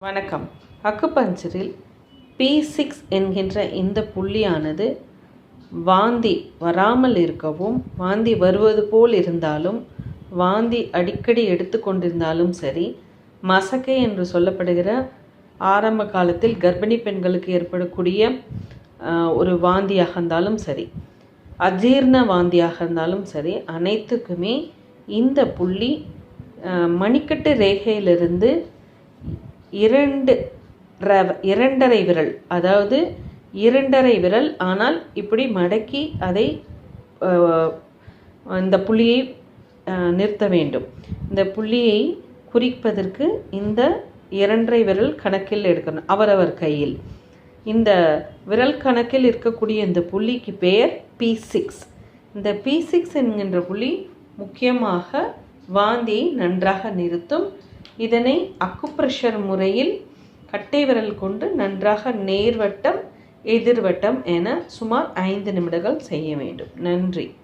வணக்கம். அக்குபஞ்சரில் P6 என்கின்ற இந்த புள்ளியானது வாந்தி வராமல் இருக்கவும், வாந்தி வருவது போல் இருந்தாலும், வாந்தி அடிக்கடி எடுத்துக்கொண்டிருந்தாலும் சரி, மசக்கை என்று சொல்லப்படுகிற ஆரம்ப காலத்தில் கர்ப்பிணி பெண்களுக்கு ஏற்படக்கூடிய ஒரு வாந்தியாக இருந்தாலும் சரி, அஜீர்ண வாந்தியாக இருந்தாலும் சரி, அனைத்துக்குமே இந்த புள்ளி மணிக்கட்டு ரேகையிலிருந்து இரண்டரை விரல், அதாவது இரண்டரை விரல், ஆனால் இப்படி மடக்கி அதை இந்த புள்ளியை நிறுத்த வேண்டும். இந்த புள்ளியை குறிப்பதற்கு இந்த இரண்டரை விரல் கணக்கில் எடுக்கணும், அவரவர் கையில். இந்த விரல் கணக்கில் இருக்கக்கூடிய இந்த புள்ளிக்கு பெயர் P6. இந்த P6 என்கின்ற புள்ளி முக்கியமாக வாந்தியை நன்றாக நிறுத்தும். இதனை அக்குப்ரெஷர் முறையில் கட்டை விரல் கொண்டு நன்றாக நேர்வட்டம், எதிர்வட்டம் என சுமார் 5 நிமிடங்கள் செய்ய வேண்டும். நன்றி.